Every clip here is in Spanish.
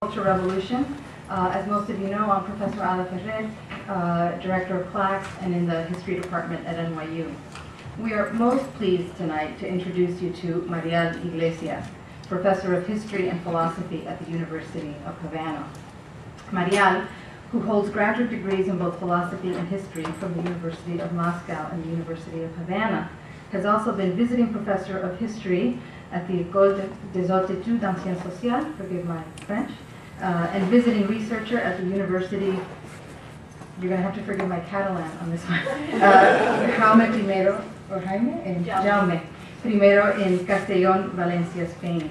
Cultural Revolution. As most of you know, I'm Professor Ala Ferrer, Director of Plaques and in the History Department at NYU. We are most pleased tonight to introduce you to Marial Iglesias, Professor of History and Philosophy at the University of Havana. Marial, who holds graduate degrees in both philosophy and history from the University of Moscow and the University of Havana, has also been visiting professor of history at the École des Hautes Études en Sciences Sociales, forgive my French, and visiting researcher at the university, you're going to have to forgive my Catalan on this one, Jaume Primero in Castellón, Valencia, Spain.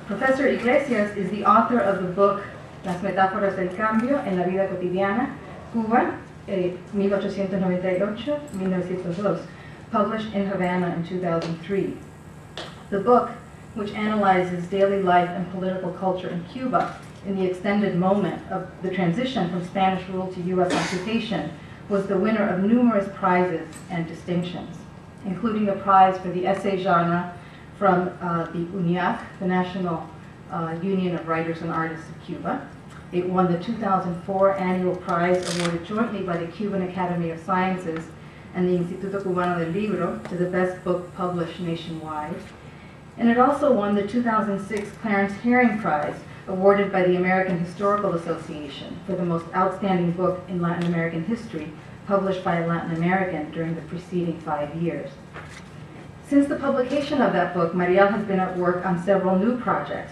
Professor Iglesias is the author of the book Las Metáforas del Cambio en la Vida Cotidiana, Cuba, 1898-1902, published in Havana in 2003. The book, which analyzes daily life and political culture in Cuba in the extended moment of the transition from Spanish rule to U.S. occupation, was the winner of numerous prizes and distinctions, including a prize for the essay genre from the UNIAC, the National Union of Writers and Artists of Cuba. It won the 2004 annual prize awarded jointly by the Cuban Academy of Sciences and the Instituto Cubano del Libro to the best book published nationwide. And it also won the 2006 Clarence Herring Prize, awarded by the American Historical Association for the most outstanding book in Latin American history, published by a Latin American during the preceding 5 years. Since the publication of that book, Marial has been at work on several new projects,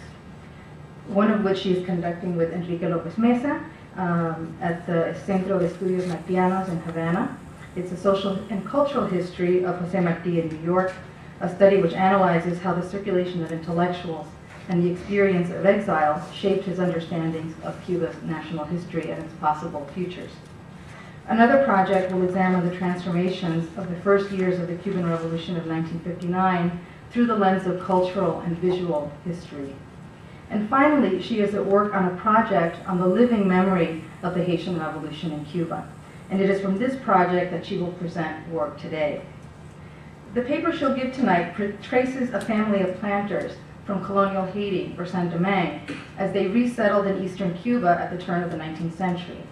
one of which she is conducting with Enrique Lopez Mesa at the Centro de Estudios Martianos in Havana. It's a social and cultural history of José Martí in New York, a study which analyzes how the circulation of intellectuals and the experience of exile shaped his understandings of Cuba's national history and its possible futures. Another project will examine the transformations of the first years of the Cuban Revolution of 1959 through the lens of cultural and visual history. And finally, she is at work on a project on the living memory of the Haitian Revolution in Cuba. And it is from this project that she will present work today. The paper she'll give tonight traces a family of planters from colonial Haiti, or Saint-Domingue, as they resettled in eastern Cuba at the turn of the 19th century.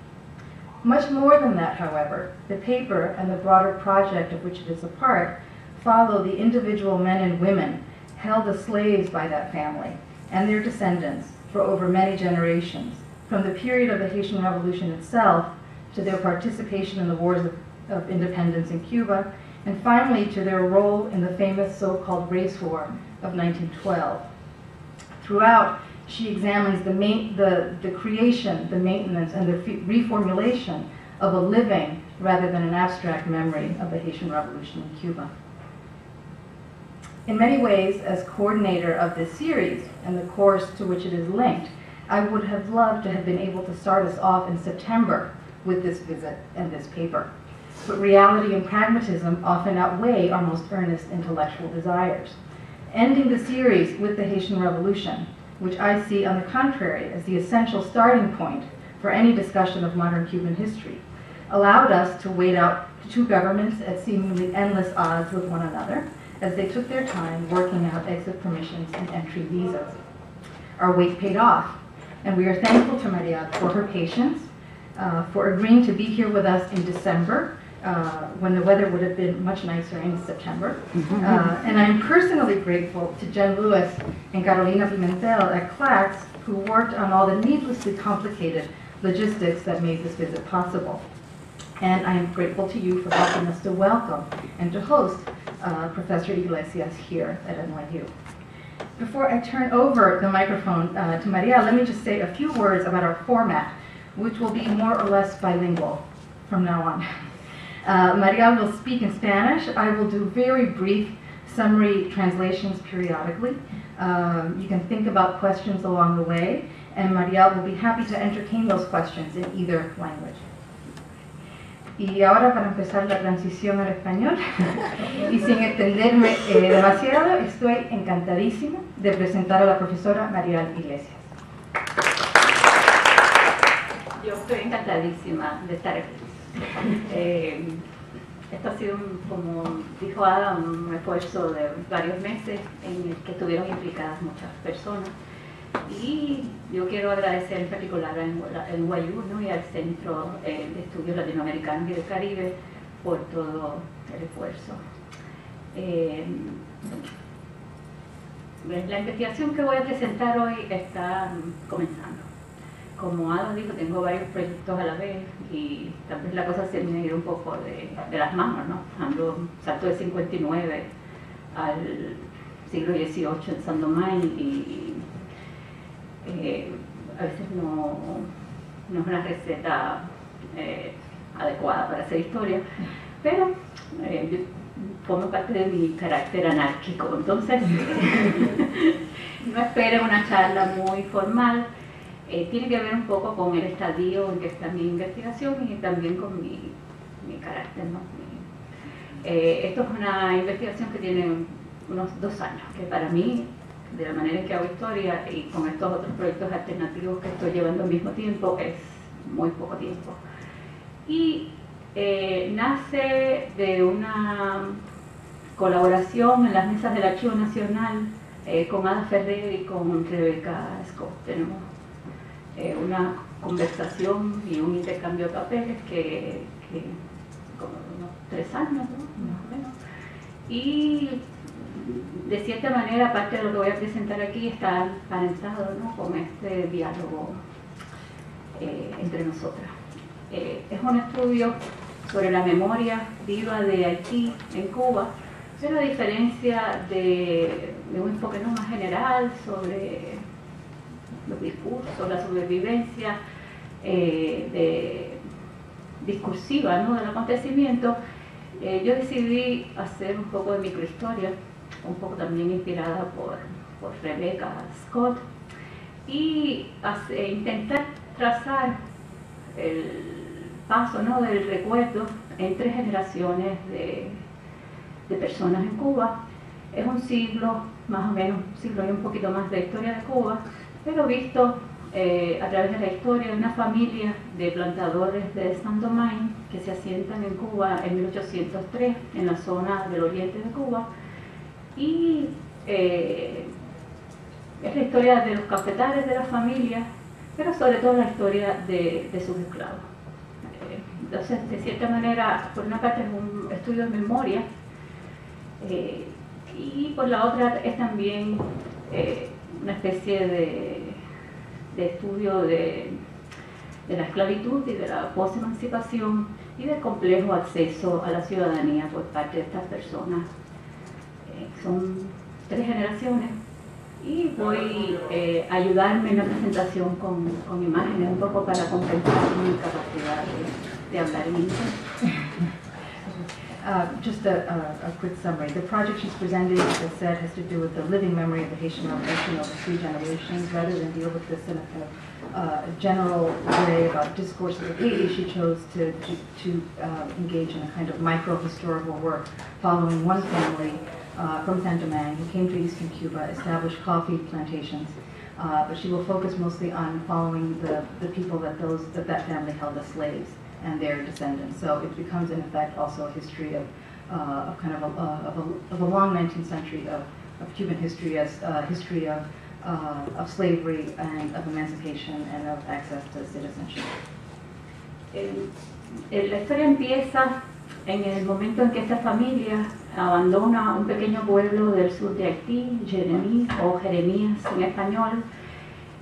Much more than that, however, the paper and the broader project of which it is a part follow the individual men and women held as slaves by that family and their descendants for over many generations, from the period of the Haitian Revolution itself to their participation in the wars of independence in Cuba, and finally to their role in the famous so-called race war of 1912. Throughout, she examines the creation, the maintenance, and the reformulation of a living rather than an abstract memory of the Haitian Revolution in Cuba. In many ways, as coordinator of this series and the course to which it is linked, I would have loved to have been able to start us off in September with this visit and this paper. But reality and pragmatism often outweigh our most earnest intellectual desires. Ending the series with the Haitian Revolution, which I see on the contrary as the essential starting point for any discussion of modern Cuban history, allowed us to wait out two governments at seemingly endless odds with one another as they took their time working out exit permissions and entry visas. Our wait paid off, and we are thankful to Marial for her patience, for agreeing to be here with us in December, when the weather would have been much nicer in September. And I'm personally grateful to Jen Lewis and Carolina Pimentel at CLACS, who worked on all the needlessly complicated logistics that made this visit possible. And I am grateful to you for helping us to welcome and to host Professor Iglesias here at NYU. Before I turn over the microphone to Marial, let me just say a few words about our format, which will be more or less bilingual from now on. Marial will speak in Spanish. I will do very brief summary translations periodically. You can think about questions along the way, and Marial will be happy to entertain those questions in either language. Y ahora, para empezar la transición al español, y sin extenderme demasiado, estoy encantadísima de presentar a la profesora Marial Iglesias. Yo estoy encantadísima de estar aquí. Esto ha sido, como dijo Adam, un esfuerzo de varios meses en el que estuvieron implicadas muchas personas. Y yo quiero agradecer en particular al NYU, ¿no? Y al Centro de Estudios Latinoamericanos y del Caribe por todo el esfuerzo. La investigación que voy a presentar hoy está comenzando. Como Ada dijo, tengo varios proyectos a la vez y tal vez la cosa se me ha ido un poco de las manos, ¿no? Salto de 59 al siglo XVIII en San Domingo y a veces no es una receta adecuada para hacer historia, pero yo formo parte de mi carácter anárquico, entonces no esperen una charla muy formal. Tiene que ver un poco con el estadio en que está mi investigación y también con mi carácter, ¿no? Esto es una investigación que tiene unos 2 años, que para mí, de la manera en que hago historia y con estos otros proyectos alternativos que estoy llevando al mismo tiempo, es muy poco tiempo. Y nace de una colaboración en las mesas del Archivo Nacional con Ada Ferrer y con Rebecca Scott. Tenemos una conversación y un intercambio de papeles que como unos 3 años, ¿no? Más o menos. Y de cierta manera, parte de lo que voy a presentar aquí está emparentado, ¿no? Con este diálogo entre nosotras. Es un estudio sobre la memoria viva de Haití en Cuba, pero a diferencia de un enfoque no más general sobre los discursos, la sobrevivencia discursiva, ¿no? Del acontecimiento, yo decidí hacer un poco de microhistoria, un poco también inspirada por Rebecca Scott, y intentar trazar el paso, ¿no? Del recuerdo en 3 generaciones de personas en Cuba. Es un siglo, más o menos, un siglo y un poquito más de historia de Cuba, pero visto a través de la historia de una familia de plantadores de San Domingo que se asientan en Cuba en 1803, en la zona del oriente de Cuba, y es la historia de los cafetales de la familia, pero sobre todo la historia de sus esclavos. Entonces, de cierta manera, por una parte es un estudio de memoria, y por la otra es también una especie de estudio de la esclavitud y de la posemancipación y del complejo acceso a la ciudadanía por parte de estas personas. Son 3 generaciones y voy a ayudarme en la presentación con imágenes un poco para compensar mi capacidad de hablar en inglés. Just a quick summary. The project she's presenting, as I said, has to do with the living memory of the Haitian Revolution over 3 generations. Rather than deal with this in a kind of general way about discourses of Haiti, she chose to engage in a kind of micro-historical work following one family from San Domingue who came to eastern Cuba, established coffee plantations. But she will focus mostly on following the people that family held as slaves and their descendants. So it becomes, in effect, also a history of kind of a long 19th century of Cuban history as a history of slavery and of emancipation and of access to citizenship. La historia empieza en el momento en que esta familia abandona un pequeño pueblo del sur de Haití, Jeremías en español,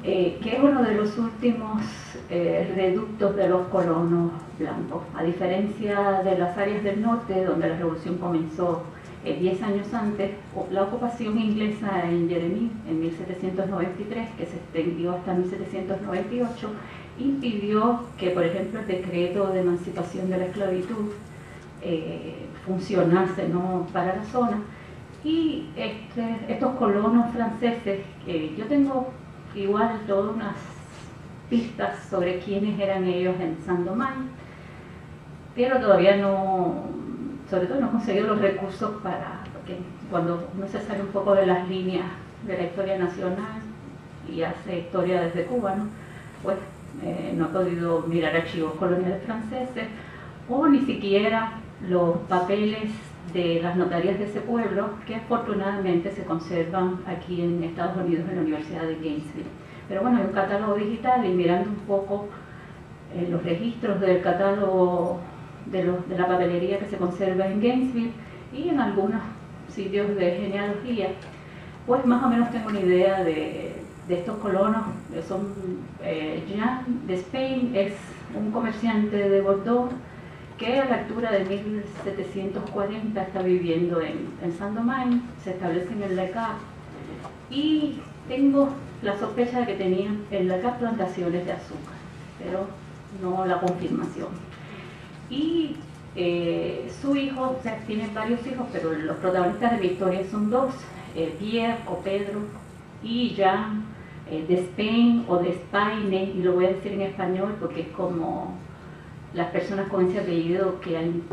que es uno de los últimos reductos de los colonos blancos. A diferencia de las áreas del norte, donde la revolución comenzó 10 años antes, la ocupación inglesa en Jeremías en 1793, que se extendió hasta 1798, impidió que, por ejemplo, el decreto de emancipación de la esclavitud funcionase, ¿no? Para la zona. Y estos colonos franceses, que yo tengo igual todas unas pistas sobre quiénes eran ellos en San Domingo, pero todavía no, sobre todo no he conseguido los recursos porque cuando uno se sale un poco de las líneas de la historia nacional y hace historia desde Cuba, ¿no? Pues no he podido mirar archivos coloniales franceses o ni siquiera los papeles de las notarías de ese pueblo, que afortunadamente se conservan aquí en Estados Unidos en la Universidad de Gainesville. Pero bueno, hay un catálogo digital y mirando un poco los registros del catálogo de la papelería que se conserva en Gainesville y en algunos sitios de genealogía, pues más o menos tengo una idea de estos colonos. Son Jean Despain es un comerciante de Bordeaux que a la altura de 1740 está viviendo en Saint-Domingue, se establece en el Le Cap, y tengo la sospecha de que tenían en Le Cap plantaciones de azúcar, pero no la confirmación. Y su hijo, o sea, tienen varios hijos, pero los protagonistas de mi historia son dos, Pierre o Pedro y Jean Despain o Despaine, y lo voy a decir en español porque es como las personas con ese apellido, que hay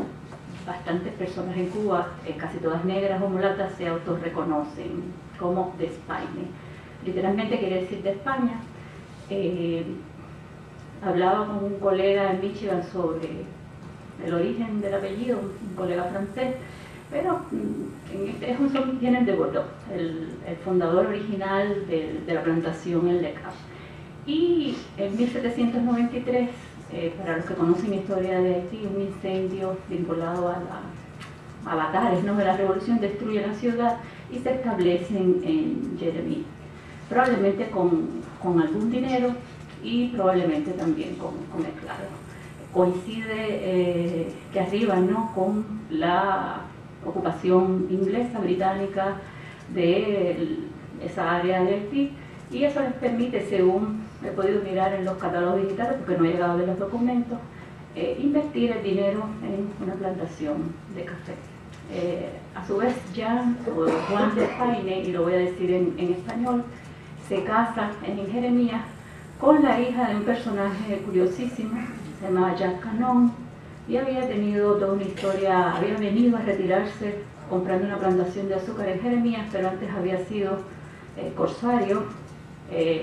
bastantes personas en Cuba, casi todas negras o mulatas, se autorreconocen como Despaine. Literalmente quiere decir de España. Hablaba con un colega en Michigan sobre el origen del apellido, un colega francés, pero vienen de Bordeaux, el fundador original de la plantación en Le Cap. Y en 1793, para los que conocen historia de Haití, un incendio vinculado a avatares, ¿no?, de la revolución destruye la ciudad y se establecen en Jeremy, probablemente con algún dinero y probablemente también con esclavos. Coincide que arriba, ¿no?, con la ocupación inglesa, británica de esa área de Haití, y eso les permite, según he podido mirar en los catálogos digitales, porque no he llegado a ver los documentos, invertir el dinero en una plantación de café. A su vez, Jean o Juan Despaine, y lo voy a decir en español, se casa en Jeremías con la hija de un personaje curiosísimo, se llamaba Jacques Canon, y había tenido toda una historia, había venido a retirarse comprando una plantación de azúcar en Jeremías, pero antes había sido corsario,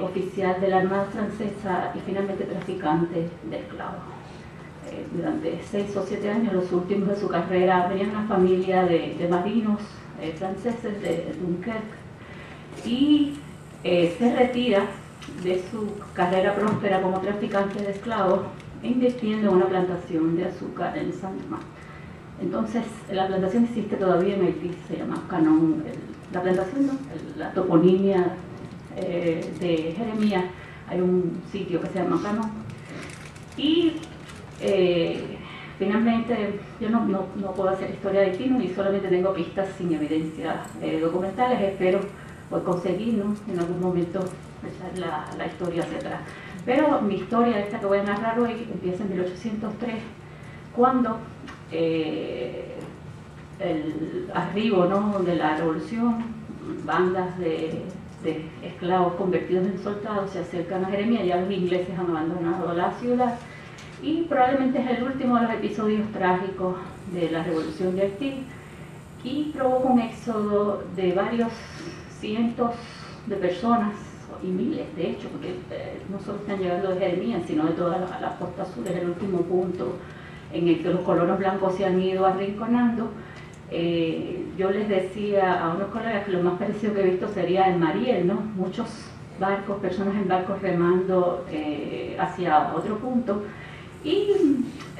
oficial de la Armada Francesa y finalmente traficante de esclavos. Durante 6 o 7 años, los últimos de su carrera, venía una familia de marinos franceses de Dunkerque, y se retira de su carrera próspera como traficante de esclavos invirtiendo en una plantación de azúcar en Saint-Domingue. Entonces, la plantación existe todavía en Haití, se llama Canon. La plantación, ¿no?, la toponimia de Jeremías, hay un sitio que se llama Canon. Y finalmente, yo no puedo hacer historia de Haití, ni solamente tengo pistas sin evidencias documentales. Espero por conseguir, ¿no?, en algún momento echar la historia hacia atrás. Pero mi historia, esta que voy a narrar hoy, empieza en 1803, cuando el arribo, ¿no?, de la revolución, bandas de esclavos convertidos en soldados se acercan a Jeremías. Ya los ingleses han abandonado la ciudad, y probablemente es el último de los episodios trágicos de la revolución de Haití, y provoca un éxodo de varios cientos de personas, y miles de hecho, porque no solo están llegando de Jeremías, sino de toda la costa sur. Es el último punto en el que los colonos blancos se han ido arrinconando. Yo les decía a unos colegas que lo más parecido que he visto sería el Mariel, ¿no?, muchos barcos, personas en barcos remando hacia otro punto, y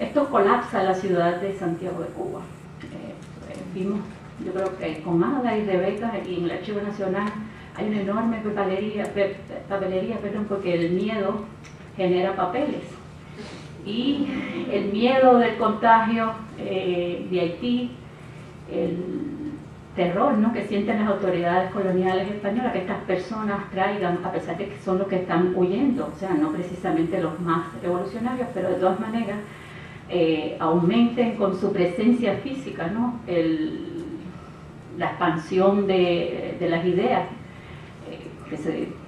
esto colapsa la ciudad de Santiago de Cuba. Vimos, yo creo que con Ada y Rebeca, y en el Archivo Nacional hay una enorme papelería, porque el miedo genera papeles, y el miedo del contagio de Haití, el terror, ¿no?, que sienten las autoridades coloniales españolas, que estas personas traigan, a pesar de que son los que están huyendo, o sea, no precisamente los más revolucionarios, pero de todas maneras aumenten con su presencia física, ¿no?, la expansión de las ideas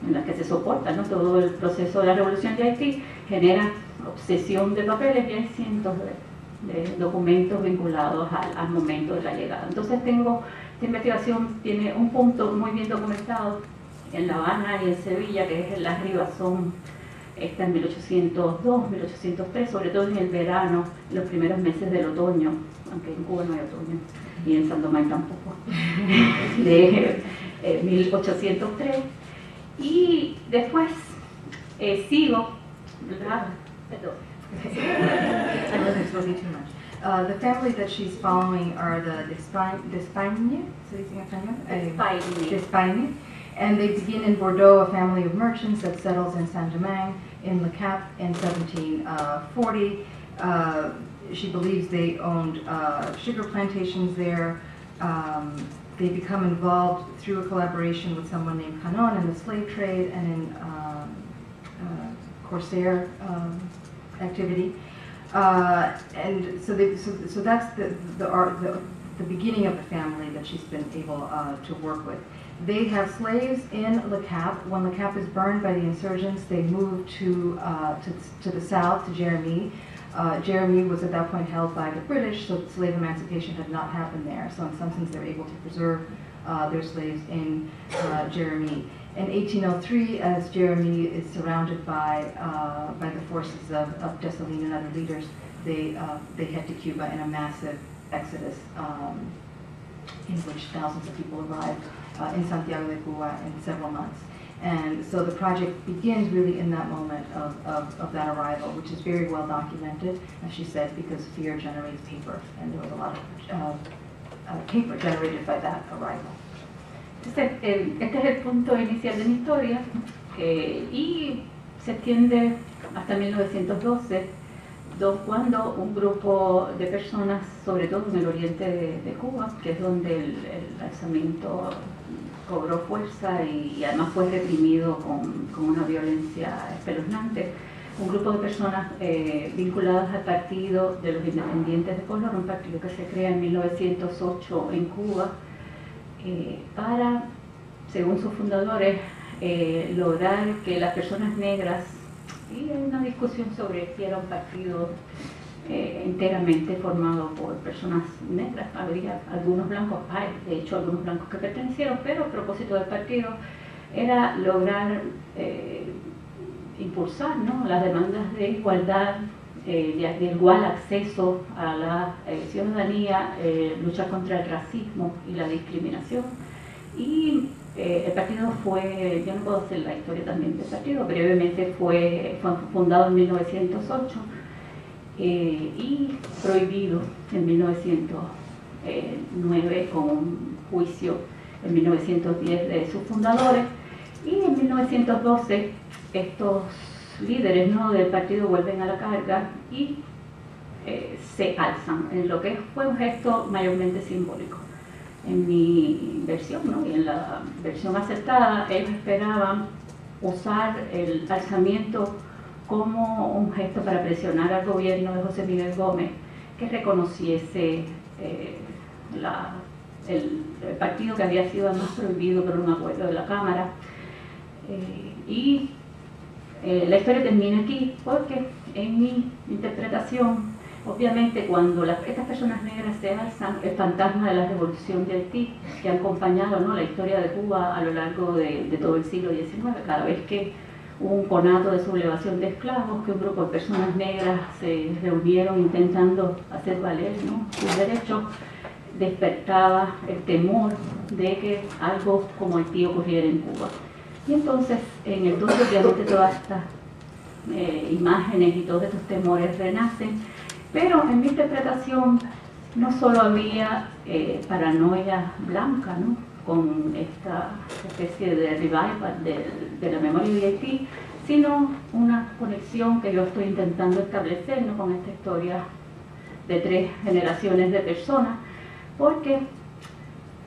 en las que se soporta, ¿no?, todo el proceso de la revolución de Haití, genera obsesión de papeles, y hay cientos de documentos vinculados al momento de la llegada. Entonces esta investigación tiene un punto muy bien documentado en La Habana y en Sevilla, que es en la Ribazón está en 1802, 1803, sobre todo en el verano, los primeros meses del otoño, aunque en Cuba no hay otoño, y en San Domingo tampoco, de 1803. Y después sigo, ¿verdad? Perdón. I wasn't exposing too much. The family that she's following are the Despagne, Despagne, and they begin in Bordeaux, a family of merchants that settles in Saint-Domingue in Le Cap in 1740. She believes they owned sugar plantations there. They become involved through a collaboration with someone named Canon in the slave trade and in Corsair activity. And so that's the beginning of the family that she's been able to work with. They have slaves in Le Cap. When Le Cap is burned by the insurgents, they move to the south, to Jérémie. Jérémie was at that point held by the British, so slave emancipation had not happened there. So in some sense, they're able to preserve their slaves in Jérémie. In 1803, as Jérémie is surrounded by the forces of Dessalines and other leaders, they head to Cuba in a massive exodus in which thousands of people arrived in Santiago de Cuba in several months. And so the project begins really in that moment of that arrival, which is very well documented, as she says, because fear generates paper, and there was a lot of paper generated by that arrival. Entonces, este es el punto inicial de mi historia y se extiende hasta 1912, cuando un grupo de personas, sobre todo en el oriente de Cuba, que es donde el alzamiento cobró fuerza y además fue reprimido con una violencia espeluznante, un grupo de personas vinculadas al Partido de los Independientes de Color, un partido que se crea en 1908 en Cuba, para, según sus fundadores, lograr que las personas negras, y hay una discusión sobre si era un partido enteramente formado por personas negras, habría algunos blancos, hay de hecho algunos blancos que pertenecieron, pero el propósito del partido era lograr impulsar, ¿no?, las demandas de igualdad, de igual acceso a la ciudadanía, luchar contra el racismo y la discriminación. Y el partido fue, yo no puedo hacer la historia también del partido, brevemente fue fundado en 1908 y prohibido en 1909 con un juicio en 1910 de sus fundadores, y en 1912 estos líderes, ¿no?, del partido vuelven a la carga y se alzan en lo que fue un gesto mayormente simbólico. En mi versión, ¿no?, y en la versión aceptada, ellos esperaban usar el alzamiento como un gesto para presionar al gobierno de José Miguel Gómez que reconociese el partido que había sido además prohibido por un acuerdo de la Cámara. La historia termina aquí porque, en mi interpretación, obviamente cuando estas personas negras se alzan, el fantasma de la revolución de Haití, que ha acompañado, ¿no?, la historia de Cuba a lo largo de todo el siglo XIX, cada vez que hubo un conato de sublevación de esclavos, que un grupo de personas negras se reunieron intentando hacer valer, ¿no?, sus derechos, despertaba el temor de que algo como Haití ocurriera en Cuba. Y entonces, en el 12, obviamente todas estas imágenes y todos estos temores renacen, pero en mi interpretación no solo había paranoia blanca, ¿no?, con esta especie de revival de la memoria de Haití, sino una conexión que yo estoy intentando establecer, ¿no?, con esta historia de 3 generaciones de personas, porque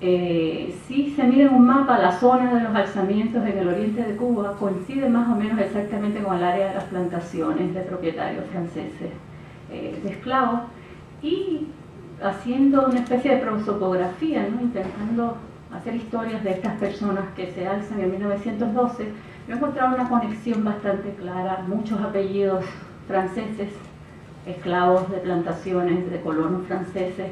si se mira en un mapa, la zona de los alzamientos en el oriente de Cuba coincide más o menos exactamente con el área de las plantaciones de propietarios franceses de esclavos, y haciendo una especie de prosopografía, ¿no?, intentando hacer historias de estas personas que se alzan en 1912, yo he encontrado una conexión bastante clara, muchos apellidos franceses, esclavos de plantaciones, de colonos franceses,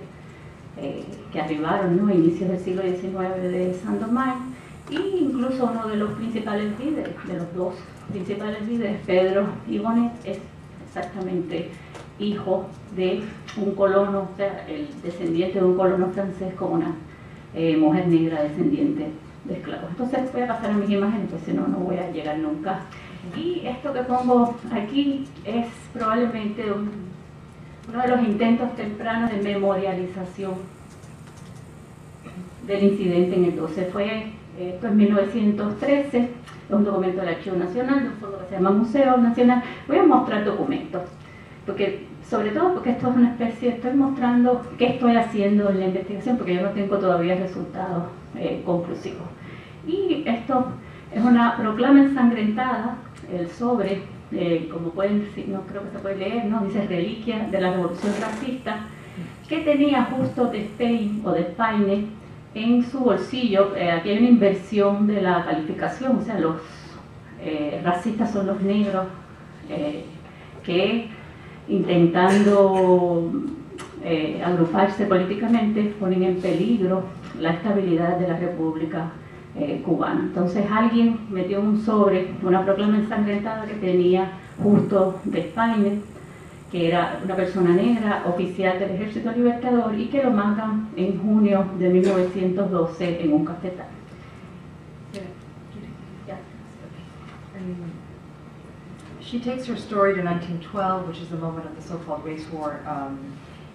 que arribaron, ¿no?, a inicios del siglo XIX de Saint-Domingue, y incluso uno de los principales líderes, de los dos principales líderes, Pedro Ibonet, es exactamente hijo de un colono, o sea, el descendiente de un colono francés con una mujer negra descendiente de esclavos. Entonces voy a pasar a mis imágenes, pues si no, no voy a llegar nunca. Y esto que pongo aquí es probablemente uno de los intentos tempranos de memorialización del incidente en el 12. Esto en 1913, es un documento del Archivo Nacional, de un fondo que se llama Museo Nacional. Voy a mostrar documentos, sobre todo porque esto es una especie, estoy mostrando qué estoy haciendo en la investigación, porque yo no tengo todavía resultados conclusivos. Y esto es una proclama ensangrentada, el sobre, como pueden decir, no creo que se puede leer, ¿no? Dice reliquia de la revolución racista, que tenía justo Despain o Despaine en su bolsillo. Aquí hay una inversión de la calificación, o sea, los racistas son los negros que intentando agruparse políticamente ponen en peligro la estabilidad de la República cubana. Entonces alguien metió en un sobre una proclama ensangrentada que tenía justo Despaine, que era una persona negra, oficial del Ejército Libertador, y que lo matan en junio de 1912 en un cafetal. She takes her story to 1912, which is the moment of the so-called race war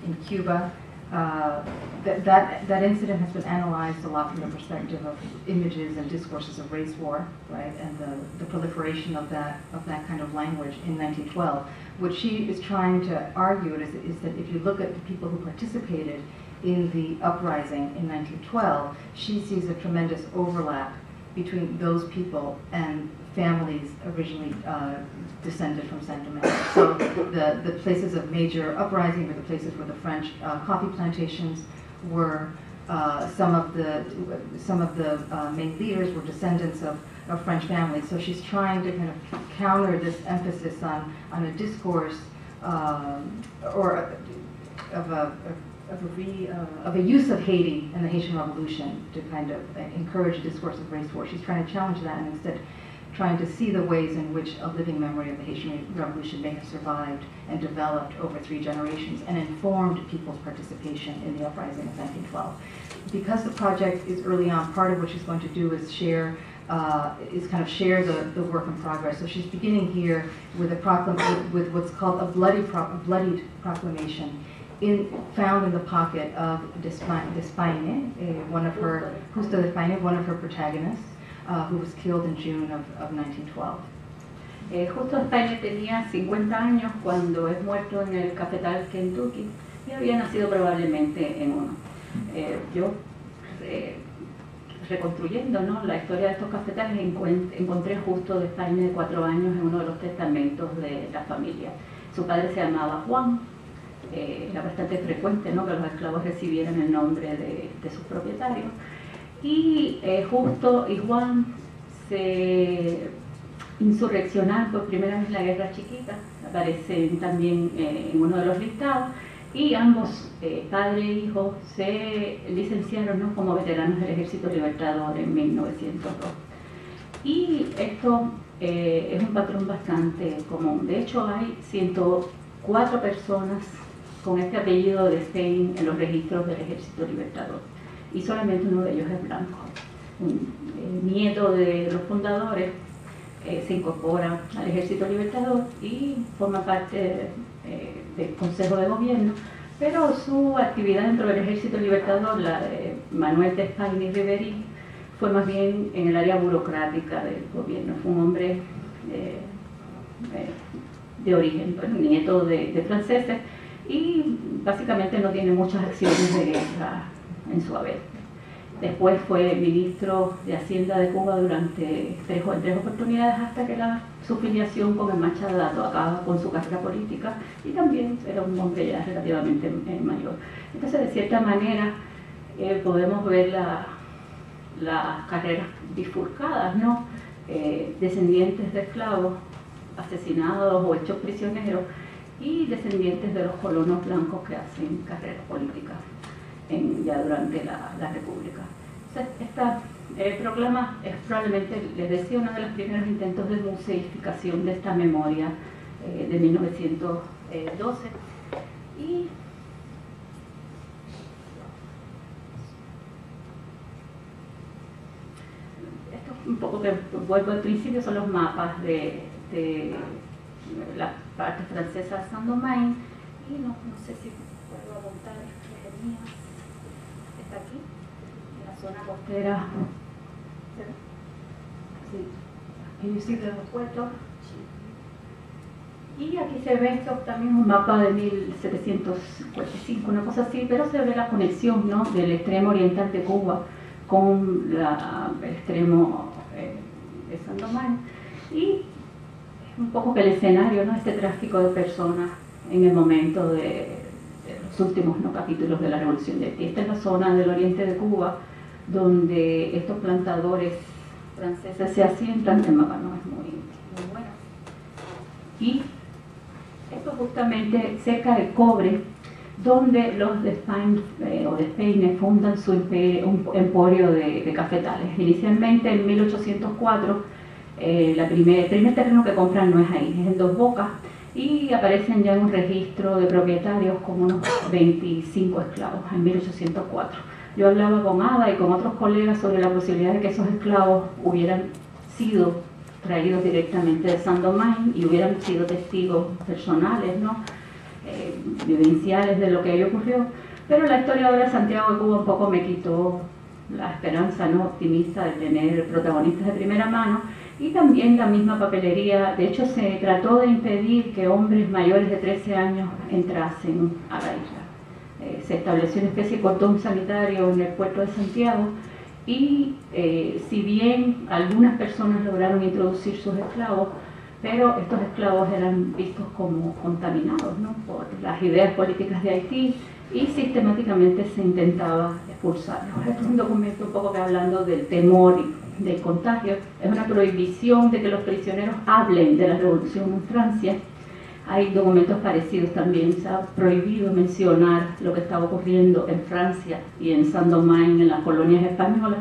in Cuba. That incident has been analyzed a lot from the perspective of images and discourses of race war, right, and the proliferation of that kind of language in 1912. What she is trying to argue is that if you look at the people who participated in the uprising in 1912, she sees a tremendous overlap between those people and families originally descended from San Domingo. So the places of major uprising were the places where the French coffee plantations were. Some of the main leaders were descendants of French families. So she's trying to kind of counter this emphasis on a discourse or of a use of Haiti and the Haitian Revolution to kind of encourage a discourse of race war. She's trying to challenge that and instead trying to see the ways in which a living memory of the Haitian Revolution may have survived and developed over 3 generations and informed people's participation in the uprising of 1912. Because the project is early on, part of what she's going to do is share the work in progress. So she's beginning here with with what's called a bloodied proclamation found in the pocket of Despaine, Justo Despaine, one of her protagonists, who was killed in June of 1912. Justo Despaine tenía 50 años cuando es muerto en el cafetal Kentucky y había nacido probablemente en uno. Yo, reconstruyendo, ¿no?, la historia de estos cafetales, encontré justo Despaine de 4 años en uno de los testamentos de la familia. Su padre se llamaba Juan. Era bastante frecuente, ¿no?, que los esclavos recibieran el nombre de sus propietarios. Y Justo y Juan se insurreccionaron por primera vez en la Guerra Chiquita, aparecen también en uno de los listados, y ambos, padre e hijo, se licenciaron, ¿no?, como veteranos del Ejército Libertador en 1902. Y esto es un patrón bastante común. De hecho, hay 104 personas con este apellido de Stein en los registros del Ejército Libertador, y solamente uno de ellos es blanco. Un nieto de los fundadores se incorpora al Ejército Libertador y forma parte del Consejo de Gobierno, pero su actividad dentro del Ejército Libertador, la de Manuel Despaine y Riveri, fue más bien en el área burocrática del gobierno. Fue un hombre de origen, pues, nieto de franceses, y básicamente no tiene muchas acciones de guerra en su haber. Después fue ministro de Hacienda de Cuba durante tres oportunidades, hasta que su filiación con el Machadato acaba con su carrera política, y también era un hombre ya relativamente mayor. Entonces, de cierta manera, podemos ver las carreras bifurcadas, ¿no? Descendientes de esclavos asesinados o hechos prisioneros, y descendientes de los colonos blancos que hacen carreras políticas ya durante la República. Entonces, esta proclama, es probablemente, les decía, uno de los primeros intentos de museificación de esta memoria de 1912. Y esto un poco que vuelvo al principio, son los mapas de la parte francesa de Saint-Domingue. Y no sé si puedo apuntar Jeremías, está aquí, en la zona costera. Sí. Can you see the puerto? Y aquí se ve esto también un mapa de 1745, una cosa así, pero se ve la conexión, ¿no?, del extremo oriental de Cuba con el extremo de Saint-Domingue. Y es un poco que el escenario, ¿no?, este tráfico de personas en el momento de los últimos, ¿no?, capítulos de la Revolución de Haití. Esta es la zona del oriente de Cuba donde estos plantadores franceses se asientan. El mapa no es muy bueno. Y esto justamente cerca de Cobre, donde los de Speine fundan su un emporio de cafetales. Inicialmente en 1804, el primer terreno que compran no es ahí, es en Dos Bocas, y aparecen ya en un registro de propietarios como unos 25 esclavos en 1804. Yo hablaba con Ada y con otros colegas sobre la posibilidad de que esos esclavos hubieran sido traídos directamente de Saint-Domingue y hubieran sido testigos personales, ¿no?, vivenciales de lo que ahí ocurrió. Pero la historia ahora de Santiago de Cuba un poco me quitó la esperanza, ¿no?, optimista de tener protagonistas de primera mano. Y también la misma papelería. De hecho, se trató de impedir que hombres mayores de 13 años entrasen a la isla. Se estableció una especie de cordón sanitario en el puerto de Santiago y si bien algunas personas lograron introducir sus esclavos, pero estos esclavos eran vistos como contaminados, ¿no?, por las ideas políticas de Haití, y sistemáticamente se intentaba expulsarlos. Este es un documento un poco que hablando del temor y del contagio. Es una prohibición de que los prisioneros hablen de la revolución en Francia. Hay documentos parecidos también. Se ha prohibido mencionar lo que estaba ocurriendo en Francia y en Saint-Domingue, en las colonias españolas.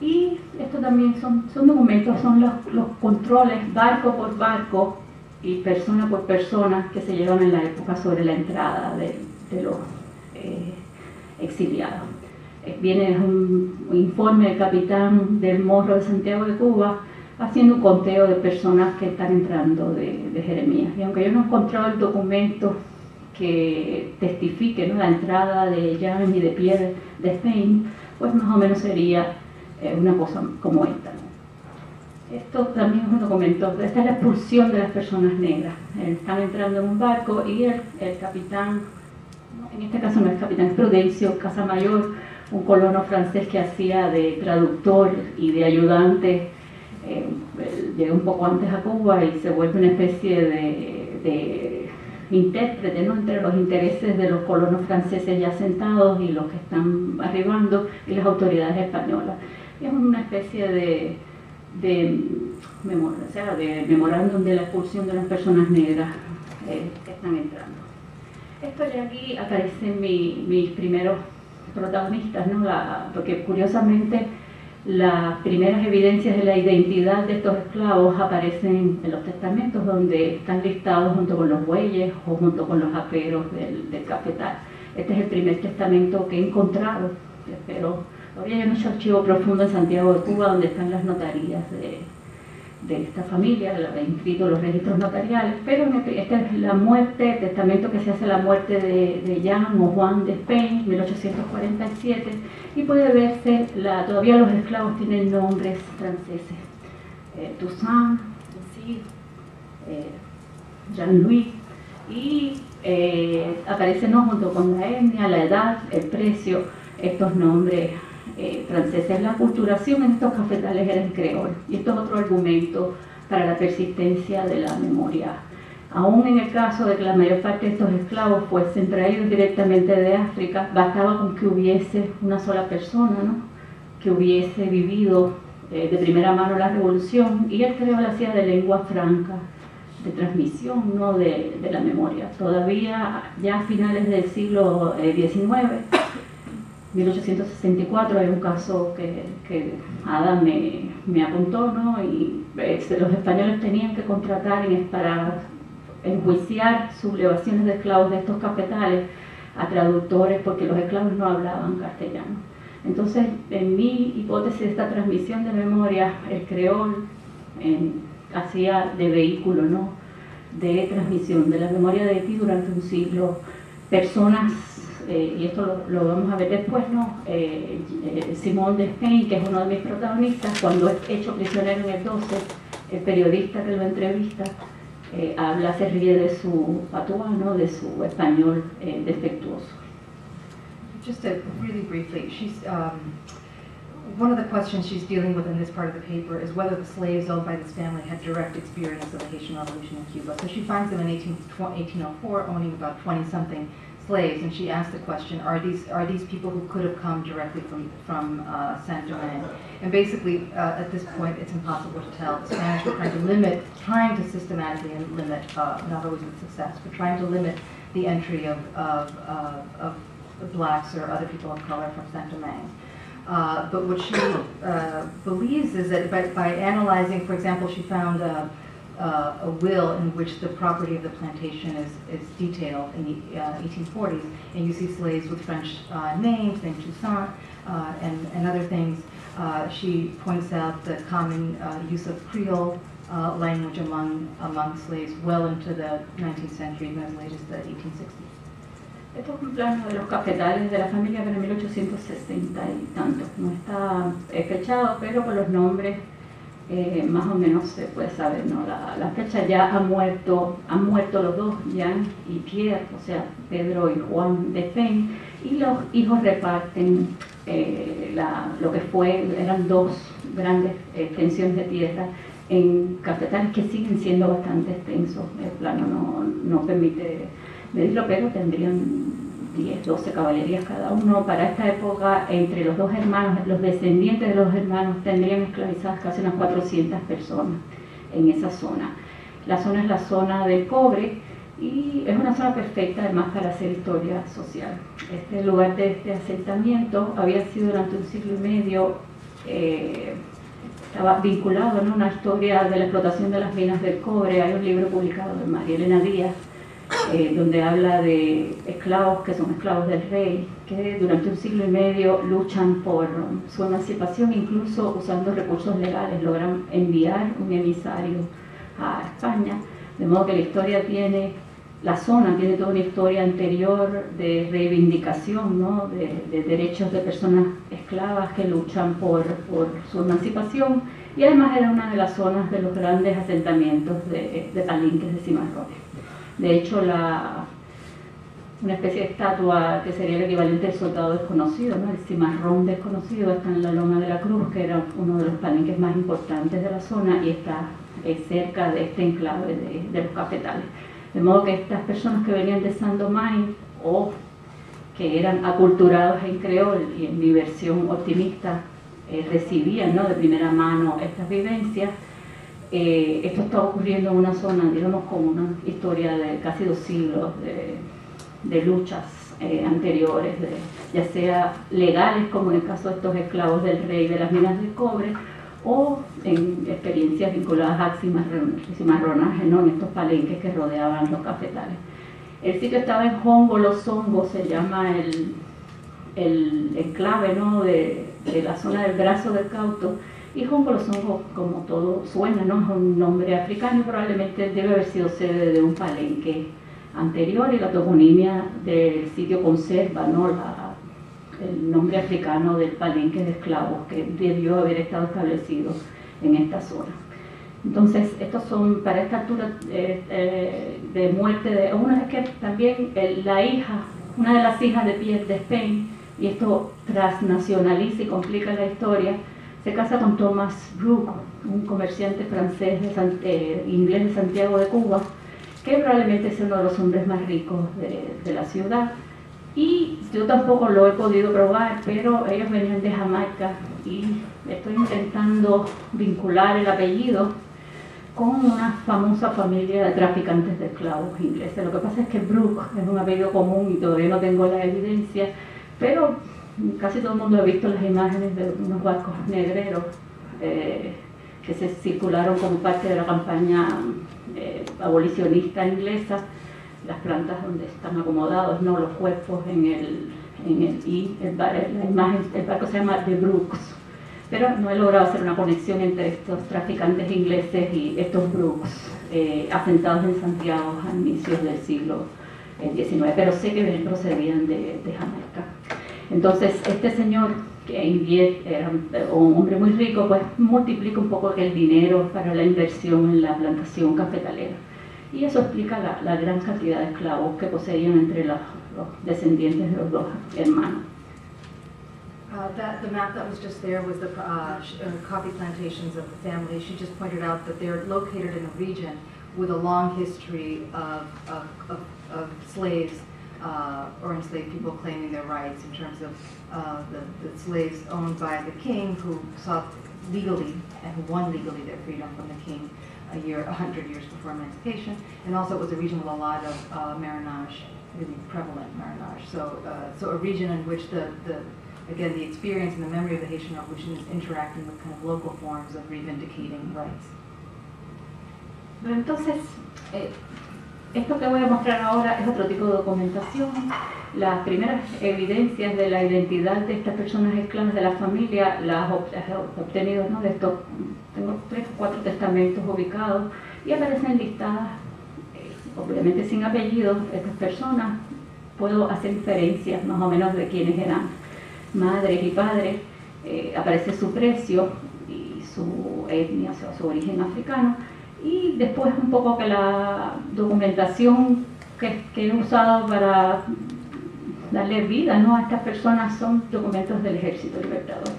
Y esto también son documentos, son los controles barco por barco y persona por persona que se llevan en la época sobre la entrada de los exiliados. Viene un informe del capitán del Morro de Santiago de Cuba haciendo un conteo de personas que están entrando de Jeremías. Y aunque yo no he encontrado el documento que testifique, ¿no?, la entrada de Jean y de Pierre de Spain, pues más o menos sería una cosa como esta, ¿no? Esto también es un documento. Esta es la expulsión de las personas negras. Están entrando en un barco y el capitán, en este caso no es capitán, es Prudencio Casamayor, un colono francés que hacía de traductor y de ayudante, llega un poco antes a Cuba y se vuelve una especie de intérprete, ¿no?, entre los intereses de los colonos franceses ya asentados y los que están arribando y las autoridades españolas. Es una especie de memorándum de la expulsión de las personas negras que están entrando. Esto de aquí aparecen mis primeros protagonistas, ¿no?, porque curiosamente las primeras evidencias de la identidad de estos esclavos aparecen en los testamentos, donde están listados junto con los bueyes o junto con los aperos del cafetal. Este es el primer testamento que he encontrado, pero todavía hay un archivo profundo en Santiago de Cuba donde están las notarías de esta familia, inscrito los registros notariales. Pero esta es la muerte, el testamento que se hace la muerte de Jean o Juan de Spain, 1847, y puede verse, todavía los esclavos tienen nombres franceses, Toussaint, Jean-Louis, y aparecen, ¿no?, junto con la etnia, la edad, el precio, estos nombres franceses. La culturación en estos cafetales era en creol, y esto es otro argumento para la persistencia de la memoria. Aún en el caso de que la mayor parte de estos esclavos fuesen traídos directamente de África, bastaba con que hubiese una sola persona, ¿no?, que hubiese vivido de primera mano la revolución, y el creol hacía de lengua franca de transmisión, ¿no?, de la memoria. Todavía ya a finales del siglo XIX, 1864 hay un caso que Ada me apuntó, ¿no? Y los españoles tenían que contratar para enjuiciar sublevaciones de esclavos de estos cafetales a traductores porque los esclavos no hablaban castellano. Entonces, en mi hipótesis de esta transmisión de memoria, el creol hacía de vehículo, ¿no?, de transmisión de la memoria de Haití durante un siglo. Personas, y esto lo vamos a ver después, ¿no? Simón Despain, que es uno de mis protagonistas, cuando es hecho prisionero en el 12, el periodista que lo entrevista se ríe de su patois, ¿no?, de su español defectuoso. Just really briefly, one of the questions she's dealing with in this part of the paper is whether the slaves owned by this family had direct experience of the Haitian Revolution in Cuba. So she finds them in 1804 owning about 20-something slaves, and she asks the question, are these people who could have come directly from Saint-Domingue? And basically, at this point, it's impossible to tell. The Spanish were trying to systematically limit, not always with success, but trying to limit the entry of blacks or other people of color from Saint-Domingue. But what she believes is that by analyzing, for example, she found a will in which the property of the plantation is detailed in the 1840s, and you see slaves with French names, named Toussaint, and other things. She points out the common use of Creole language among slaves well into the 19th century, even as late as the 1860s. Esto es un plano de los cafetales de la familia para 1860 y tanto. No está fechado, pero por los nombres más o menos se puede saber, ¿no? La fecha ya han muerto los dos, Jean y Pierre, o sea, Pedro y Juan Despain, y los hijos reparten lo que eran dos grandes extensiones de tierra en cafetales que siguen siendo bastante extensos. El plano no permite medirlo, pero tendrían 10, 12 caballerías cada uno. Para esta época, entre los dos hermanos, los descendientes de los hermanos tendrían esclavizadas casi unas 400 personas en esa zona. La zona es la zona del cobre y es una zona perfecta además para hacer historia social. Este lugar de este asentamiento había sido durante un siglo y medio, estaba vinculado, ¿no?, a una historia de la explotación de las minas del cobre. Hay un libro publicado de María Elena Díaz, donde habla de esclavos que son esclavos del rey, que durante un siglo y medio luchan por su emancipación, incluso usando recursos legales, logran enviar un emisario a España, de modo que la zona tiene toda una historia anterior de reivindicación, ¿no?, de derechos de personas esclavas que luchan por su emancipación, y además era una de las zonas de los grandes asentamientos de palenques de cimarrones. De hecho, una especie de estatua que sería el equivalente del soldado desconocido, ¿no?, el cimarrón desconocido, está en la Loma de la Cruz, que era uno de los palenques más importantes de la zona, y está cerca de este enclave de los cafetales. De modo que estas personas que venían de Saint-Domingue o que eran aculturados en creol y en mi versión optimista recibían, ¿no?, de primera mano estas vivencias. Esto está ocurriendo en una zona, digamos, con una historia de casi 2 siglos de luchas anteriores, ya sea legales, como en el caso de estos esclavos del rey de las minas del cobre, o en experiencias vinculadas al cimarronaje, ¿no?, en estos palenques que rodeaban los cafetales. El sitio estaba en Hongo Los Hongos, se llama el enclave, ¿no?, de la zona del Brazo del Cauto. Y Hongo Los Hongos, como todo suena, ¿no?, es un nombre africano y probablemente debe haber sido sede de un palenque anterior, y la toponimia del sitio conserva, ¿no?, el nombre africano del palenque de esclavos que debió haber estado establecido en esta zona. Entonces, estos son, para esta altura de muerte, una es que también una de las hijas de Pierre Despain, y esto transnacionaliza y complica la historia, se casa con Thomas Brooke, un comerciante francés inglés de Santiago de Cuba, que probablemente es uno de los hombres más ricos de la ciudad. Y yo tampoco lo he podido probar, pero ellos venían de Jamaica y estoy intentando vincular el apellido con una famosa familia de traficantes de esclavos ingleses. Lo que pasa es que Brooke es un apellido común y todavía no tengo la evidencia, pero casi todo el mundo ha visto las imágenes de unos barcos negreros que se circularon como parte de la campaña abolicionista inglesa, las plantas donde están acomodados, ¿no?, los cuerpos la imagen, el barco se llama The Brooks, pero no he logrado hacer una conexión entre estos traficantes ingleses y estos Brooks asentados en Santiago a inicios del siglo XIX, pero sé que procedían de Jamaica. Entonces, este señor, que era un hombre muy rico, pues multiplica un poco el dinero para la inversión en la plantación cafetalera. Y eso explica la gran cantidad de esclavos que poseían entre los descendientes de los dos hermanos. The map that was just there was the coffee plantations of the family. She just pointed out that they're located in a region with a long history of slaves or enslaved people claiming their rights in terms of the slaves owned by the king, who sought legally and who won legally their freedom from the king 100 years before emancipation. And also it was a region with a lot of marinage, really prevalent marinage. So a region in which again, the experience and the memory of the Haitian Revolution is interacting with kind of local forms of reivindicating rights. Entonces, esto que voy a mostrar ahora es otro tipo de documentación. Las primeras evidencias de la identidad de estas personas esclavas de la familia las he obtenido, ¿no?, de estos. Tengo 3 o 4 testamentos ubicados y aparecen listadas, obviamente sin apellidos, estas personas. Puedo hacer inferencias más o menos de quiénes eran madres y padres, aparece su precio y su etnia, o sea, su origen africano, y después un poco que la documentación que he usado para darle vida, ¿no?, a estas personas son documentos del Ejército Libertador.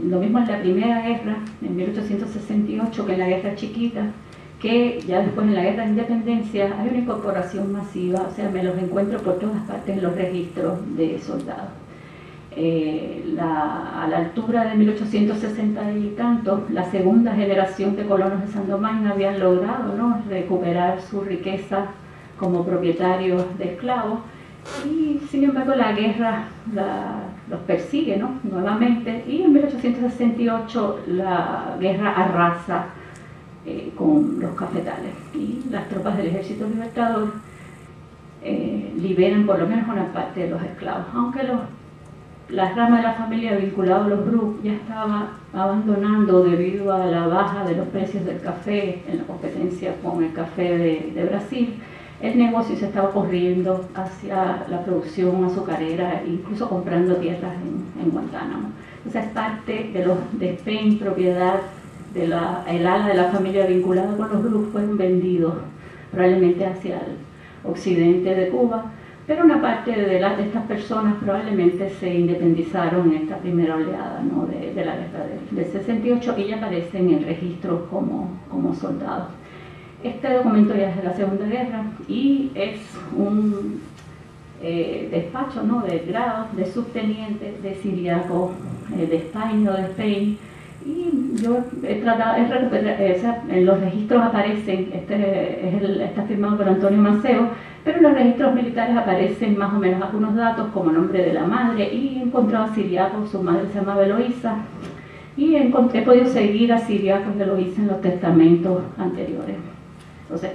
Lo mismo en la Primera Guerra, en 1868, que en la Guerra Chiquita, que ya después en la Guerra de Independencia hay una incorporación masiva, o sea, me los encuentro por todas partes en los registros de soldados. A la altura de 1860 y tanto, la segunda generación de colonos de San Domingo habían logrado, ¿no?, recuperar su riqueza como propietarios de esclavos, y sin embargo la guerra los persigue, ¿no?, nuevamente, y en 1868 la guerra arrasa con los cafetales, y las tropas del Ejército Libertador liberan por lo menos una parte de los esclavos, aunque la rama de la familia vinculada a los Brooks ya estaba abandonando debido a la baja de los precios del café en la competencia con el café de Brasil. El negocio se estaba corriendo hacia la producción azucarera, incluso comprando tierras en Guantánamo. Esa es parte de los Spain, propiedad del ala de la familia vinculada con los Brooks, fueron vendidos probablemente hacia el occidente de Cuba, pero una parte de estas personas probablemente se independizaron en esta primera oleada, ¿no?, de la guerra del 68, y ya aparecen en el registro como soldados. Este documento ya es de la Segunda Guerra y es un despacho, ¿no?, de grado de subteniente de Siriaco de España o de Spain, y yo he tratado, en los registros aparecen, está firmado por Antonio Maceo, pero en los registros militares aparecen más o menos algunos datos como nombre de la madre, y he encontrado a Siriaco, su madre se llamaba Eloísa, y he podido seguir a Siriaco y Eloísa en los testamentos anteriores. Entonces,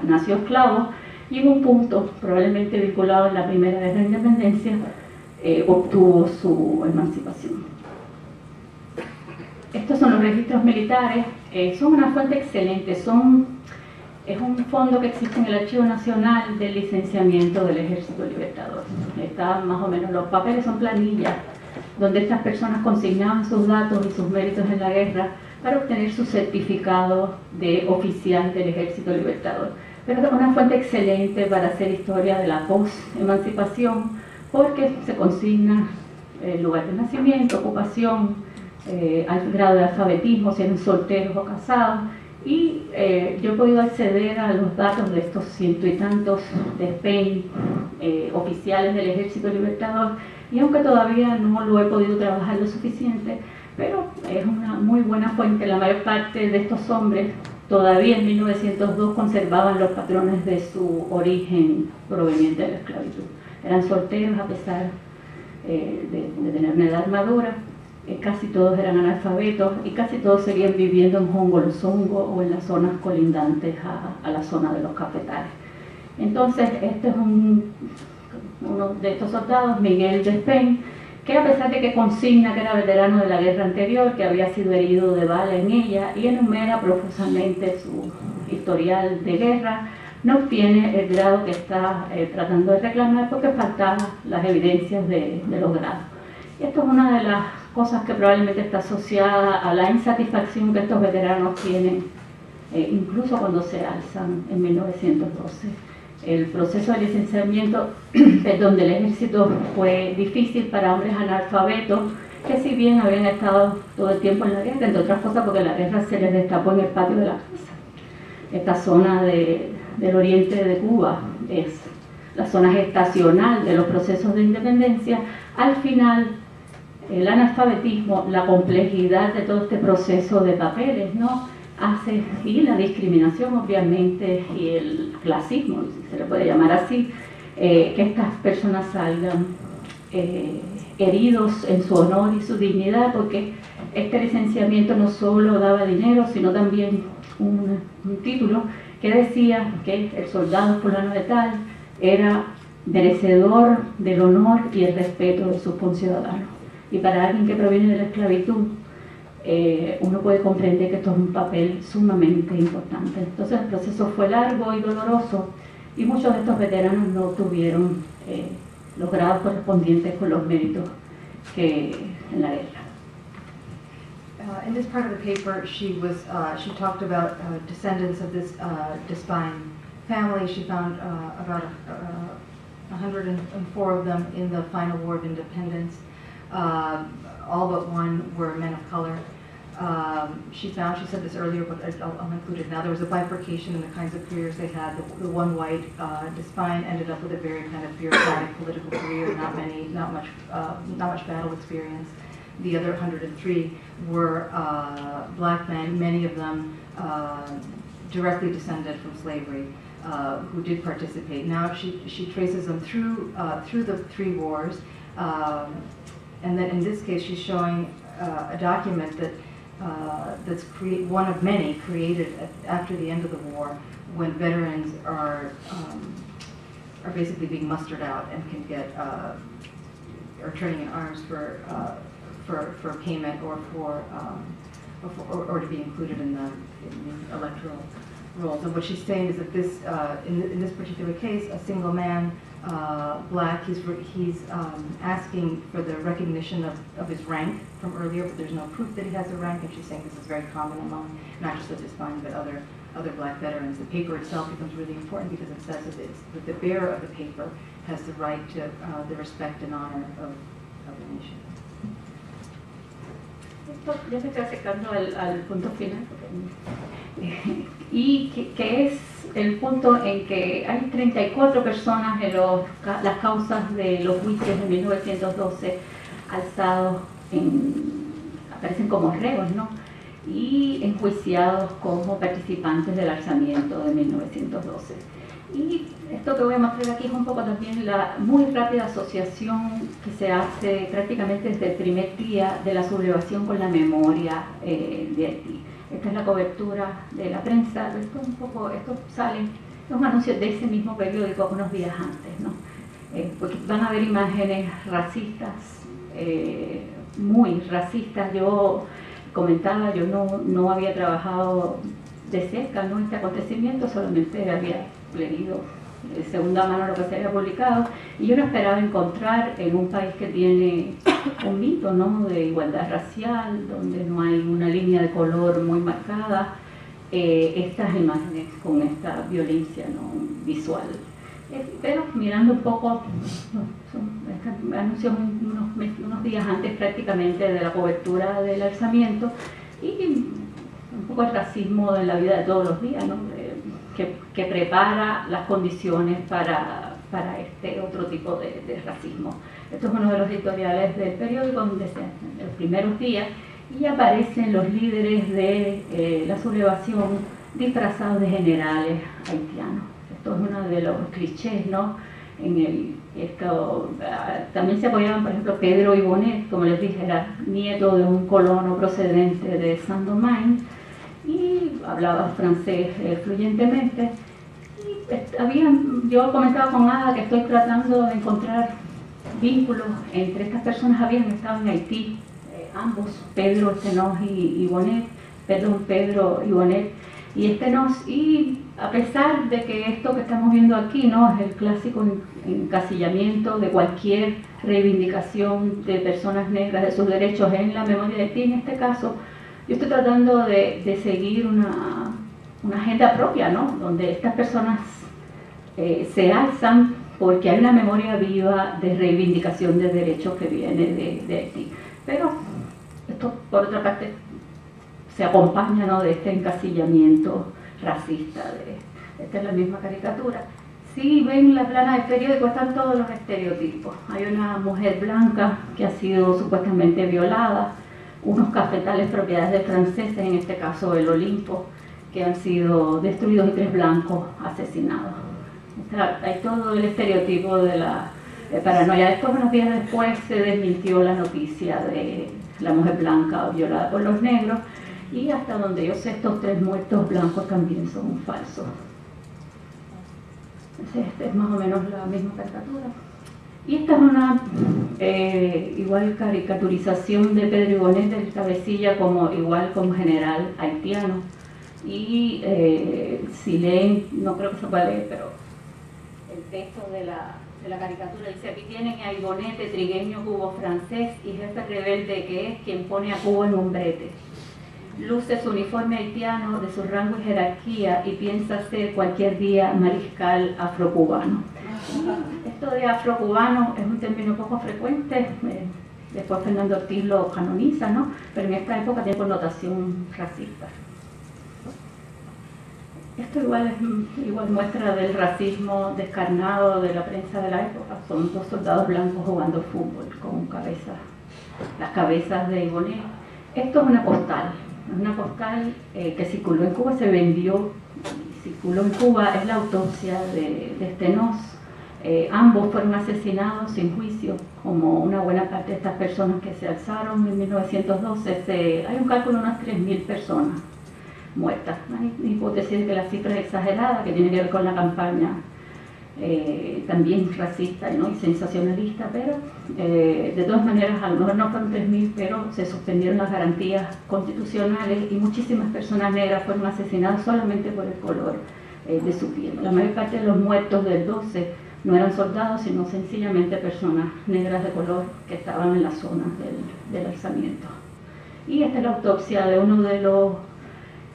nació esclavo y en un punto, probablemente vinculado en la Primera Guerra de Independencia, obtuvo su emancipación. Estos son los registros militares, son una fuente excelente, es un fondo que existe en el Archivo Nacional del Licenciamiento del Ejército Libertador. Está más o menos, los papeles son planillas, donde estas personas consignaban sus datos y sus méritos en la guerra para obtener su certificado de oficial del Ejército Libertador. Pero es una fuente excelente para hacer historia de la post-emancipación, porque se consigna el lugar de nacimiento, ocupación, al grado de alfabetismo, si eran solteros o casados, y yo he podido acceder a los datos de estos ciento y tantos de Spain, oficiales del Ejército Libertador, y aunque todavía no lo he podido trabajar lo suficiente, pero es una muy buena fuente. La mayor parte de estos hombres todavía en 1902 conservaban los patrones de su origen proveniente de la esclavitud. Eran solteros a pesar de tener una edad madura. Casi todos eran analfabetos y casi todos seguían viviendo en Hongolosongo o en las zonas colindantes a la zona de los cafetales. Entonces, este es uno de estos soldados, Miguel Despén, que a pesar de que consigna que era veterano de la guerra anterior, que había sido herido de bala en ella, y enumera profusamente su historial de guerra, no obtiene el grado que está tratando de reclamar porque faltaban las evidencias de los grados. Y esto es una de las cosas que probablemente está asociada a la insatisfacción que estos veteranos tienen, incluso cuando se alzan en 1912. El proceso de licenciamiento del ejército fue difícil para hombres analfabetos que, si bien habían estado todo el tiempo en la guerra, entre otras cosas porque la guerra se les destapó en el patio de la casa. Esta zona del oriente de Cuba es la zona gestacional de los procesos de independencia. Al final, el analfabetismo, la complejidad de todo este proceso de papeles, ¿no?, hace, y la discriminación obviamente, y el clasismo, si se le puede llamar así, que estas personas salgan heridos en su honor y su dignidad, porque este licenciamiento no solo daba dinero, sino también un título que decía que el soldado fulano de tal era merecedor del honor y el respeto de sus conciudadanos. Y para alguien que proviene de la esclavitud, uno puede comprender que esto es un papel sumamente importante. Entonces el proceso fue largo y doloroso, y muchos de estos veteranos no tuvieron los grados correspondientes con los méritos que en la guerra. In this part of the paper, she talked about descendants of this Despine family. She found about 104 of them in the final War of Independence. All but one were men of color. She said this earlier, but I'll include it now, there was a bifurcation in the kinds of careers they had. The one white, Despine, ended up with a very kind of bureaucratic political career, not much battle experience. The other 103 were black men, many of them directly descended from slavery, who did participate. Now she traces them through the three wars, and then in this case she's showing a document that's one of many created after the end of the war, when veterans are basically being mustered out and can get are turning in arms for payment or to be included in the electoral rolls. And what she's saying is that this in this particular case, a single man, black, he's asking for the recognition of his rank from earlier, but there's no proof that he has a rank, and she's saying this is very common among not just the Despine but other black veterans. The paper itself becomes really important because it says that the bearer of the paper has the right to the respect and honor of the nation. Esto ya se está acercando al punto final, y que es el punto en que hay 34 personas en las causas de los juicios de 1912 alzados, aparecen como reos, ¿no?, y enjuiciados como participantes del alzamiento de 1912. Y esto que voy a mostrar aquí es un poco también la muy rápida asociación que se hace prácticamente desde el primer día de la sublevación con la memoria de Haití. Esta es la cobertura de la prensa. Esto sale, los anuncios de ese mismo periódico unos días antes, ¿no? Porque van a haber imágenes racistas, muy racistas. Yo comentaba, yo no había trabajado de cerca, ¿no?, este acontecimiento, solamente había leído de segunda mano lo que se había publicado, y yo no esperaba encontrar en un país que tiene un mito, ¿no?, de igualdad racial, donde no hay una línea de color muy marcada, estas imágenes con esta violencia, ¿no?, visual. Pero mirando un poco, estos anuncios unos días antes prácticamente de la cobertura del alzamiento, y un poco el racismo en la vida de todos los días, ¿no?, que prepara las condiciones para este otro tipo de racismo. Esto es uno de los editoriales del periódico, donde en los primeros días, y aparecen los líderes de la sublevación disfrazados de generales haitianos. Esto es uno de los clichés, ¿no?, también se apoyaban, por ejemplo, Pedro Ibonet, como les dije, era nieto de un colono procedente de Saint-Domingue y hablaba francés fluyentemente. Yo comentaba con Ada que estoy tratando de encontrar vínculos entre estas personas. Habían estado en Haití, ambos, Pedro Ibonet, y Estenos, y a pesar de que esto que estamos viendo aquí no es el clásico encasillamiento de cualquier reivindicación de personas negras, de sus derechos en la memoria de Haití, en este caso, yo estoy tratando de seguir una agenda propia, ¿no? Donde estas personas se alzan porque hay una memoria viva de reivindicación de derechos que viene de Haití. Pero esto, por otra parte, se acompaña, ¿no?, de este encasillamiento racista. Esta es la misma caricatura. Si ven la plana del periódico, están todos los estereotipos. Hay una mujer blanca que ha sido supuestamente violada, unos cafetales propiedades de franceses, en este caso el Olimpo, que han sido destruidos y 3 blancos asesinados. Hay todo el estereotipo de la paranoia. Después, unos días después, se desmintió la noticia de la mujer blanca violada por los negros, y hasta donde yo sé, estos 3 muertos blancos también son falsos. Esta es más o menos la misma caricatura. Y esta es una igual caricaturización de Pedro Ibonet, del cabecilla, igual como general haitiano. Y si leen, no creo que se pueda leer, pero el texto de la caricatura dice: aquí tienen a Ibonet, trigueño cubo-francés y jefe rebelde que es quien pone a Cuba en un brete. Luce su uniforme haitiano de su rango y jerarquía y piensa ser cualquier día mariscal afrocubano. Esto de afrocubano es un término poco frecuente, después Fernando Ortiz lo canoniza, ¿no? Pero en esta época tiene connotación racista. Esto igual muestra del racismo descarnado de la prensa de la época. Son 2 soldados blancos jugando fútbol con las cabezas de Ibonet. Esto es una postal. Una postal que circuló en Cuba, se vendió, circuló en Cuba, es la autopsia de Estenos. Ambos fueron asesinados sin juicio, como una buena parte de estas personas que se alzaron en 1912. Hay un cálculo de unas 3.000 personas muertas. Hay hipótesis de que la cifra es exagerada, que tiene que ver con la campaña también racista, ¿no?, y sensacionalista, pero de todas maneras, a lo mejor no fueron 3.000, pero se suspendieron las garantías constitucionales y muchísimas personas negras fueron asesinadas solamente por el color de su piel. La mayor parte de los muertos del 12 no eran soldados, sino sencillamente personas negras de color que estaban en las zonas del alzamiento. Y esta es la autopsia de uno de los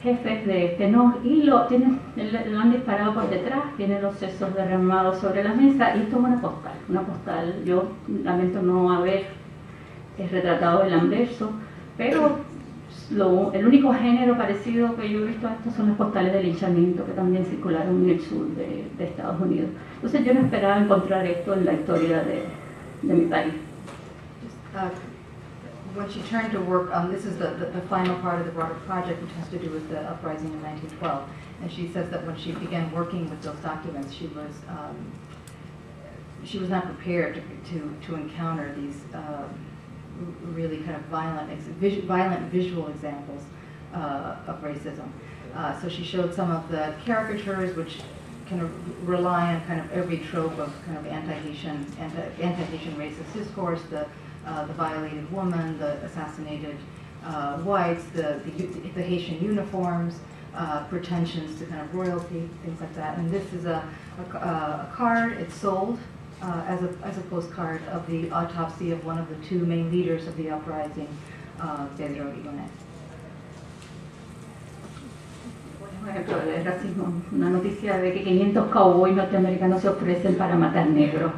jefes de Estenos, y lo han disparado por detrás, tiene los sesos derramados sobre la mesa, y esto es una postal. Yo lamento no haber retratado el anverso, pero el único género parecido que yo he visto a esto son las postales de linchamiento que también circularon en el sur de Estados Unidos. Entonces yo no esperaba encontrar esto en la historia de mi país. When she turned to work on, this is the final part of the broader project, which has to do with the uprising in 1912, and she says that when she began working with those documents, she was not prepared to encounter these really kind of violent visual examples of racism. So she showed some of the caricatures, which kind of rely on kind of every trope of kind of anti-Haitian racist discourse, the violated woman, the assassinated whites, the Haitian uniforms, pretensions to kind of royalty, things like that. And this is a card. It's sold as a postcard of the autopsy of one of the 2 main leaders of the uprising, Pedro Ibonet. Por ejemplo, de racismo, una noticia de que 500 cowboys norteamericanos se ofrecen para matar negros.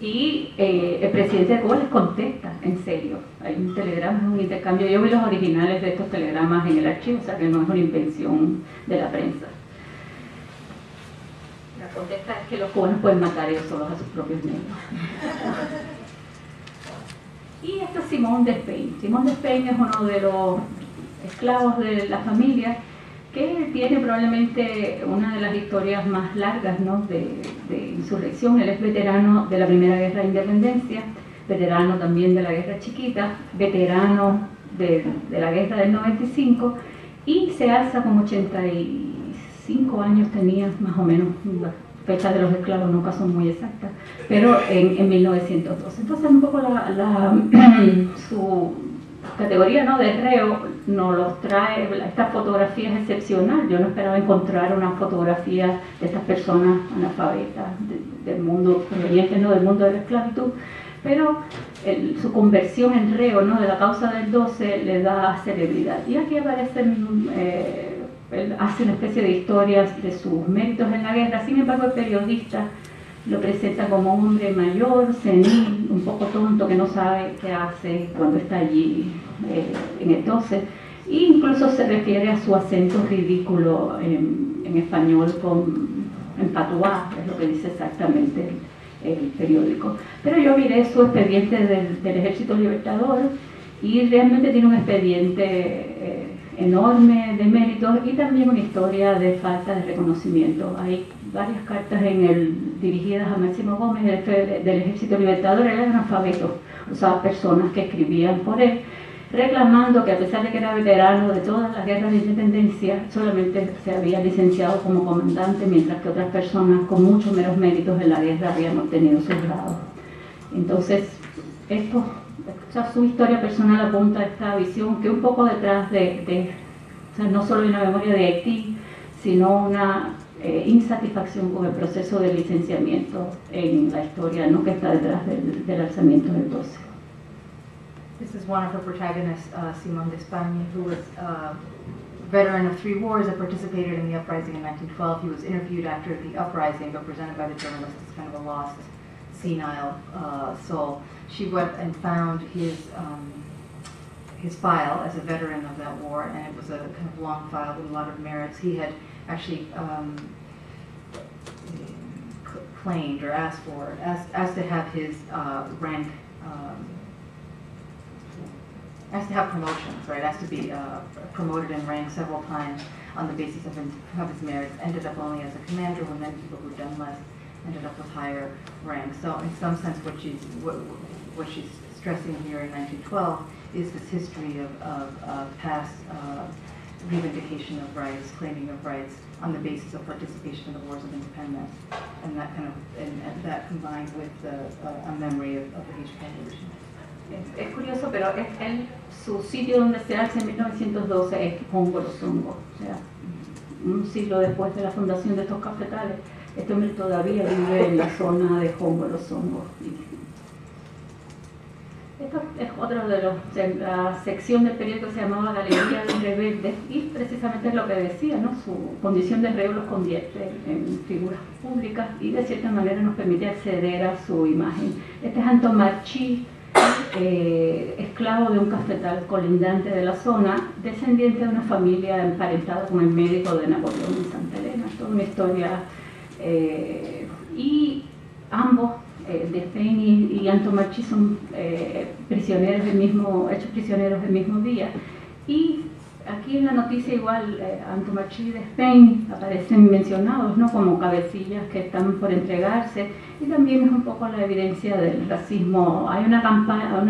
Y el presidente de Cuba les contesta, en serio. Hay un telegrama, un intercambio. Yo vi los originales de estos telegramas en el archivo, o sea que no es una invención de la prensa. La contesta es que los cubanos pueden matar ellos solos a sus propios negros. Y esto es Simón Despein. Simón Despein es uno de los esclavos de la familia que tiene probablemente una de las historias más largas, ¿no?, de insurrección. Él es veterano de la Primera Guerra de Independencia, veterano también de la Guerra Chiquita, veterano de la Guerra del 95, y se alza como 85 años tenía, más o menos, las fechas de los esclavos nunca son muy exactas, pero en 1912. Entonces un poco su categoría, ¿no?, de reo nos los trae. Esta fotografía es excepcional. Yo no esperaba encontrar una fotografía de estas personas analfabetas del mundo provenientes, ¿no?, del mundo de la esclavitud, pero su conversión en reo, ¿no?, de la causa del 12 le da celebridad. Y aquí aparecen, él hace una especie de historias de sus méritos en la guerra. Sin embargo, el periodista lo presenta como un hombre mayor, senil, un poco tonto, que no sabe qué hace cuando está allí en el 12. E incluso se refiere a su acento ridículo en español, en patuá, es lo que dice exactamente el periódico. Pero yo miré su expediente del Ejército Libertador y realmente tiene un expediente enorme de méritos y también una historia de falta de reconocimiento. Hay varias cartas dirigidas a Máximo Gómez del Ejército Libertador. Él era analfabeto, usaba personas que escribían por él, reclamando que a pesar de que era veterano de todas las guerras de independencia, solamente se había licenciado como comandante, mientras que otras personas con muchos menos méritos en la guerra habían obtenido sus grados. Entonces, su historia personal apunta a esta visión que un poco detrás o sea, no solo hay una memoria de Haití, sino una insatisfacción con el proceso de licenciamiento en la historia, ¿no?, que está detrás del alzamiento del 12. This is one of her protagonists, Simón de España, who was a veteran of 3 wars that participated in the uprising in 1912. He was interviewed after the uprising, but presented by the journalist as kind of a lost, senile soul. She went and found his file as a veteran of that war, and it was a kind of long file with a lot of merits. He had actually claimed or asked to have his rank, asked to have promotions, right? Asked to be promoted in rank several times on the basis of his merits. Ended up only as a commander, when many people who'd done less ended up with higher ranks. So in some sense, what she's stressing here in 1912 is this history of past reivindication of rights, claiming of rights on the basis of participation in the wars of independence, and that kind of and that combined with a memory of the Haitian Revolution. Es curioso, pero su sitio donde se hace en 1912 es Hongolosongo, o sea, un siglo después de la fundación de estos cafetales. Este hombre todavía vive en la zona de Hongolosongo. Esto es otro de la sección del periódico que se llamaba Galería de Rebeldes, y precisamente es lo que decía, ¿no? Su condición de reo los convierte en figuras públicas y de cierta manera nos permite acceder a su imagen. Este es Anton Marchi, esclavo de un cafetal colindante de la zona, descendiente de una familia emparentada con el médico de Napoleón en Santa Elena. Es toda una historia, y ambos, Despeigny y Anton Marchi, son prisioneros hechos prisioneros el mismo día. Y aquí en la noticia igual Anton Marchi y Despeigny aparecen mencionados, ¿no?, como cabecillas que están por entregarse, y también es un poco la evidencia del racismo. Hay una campaña,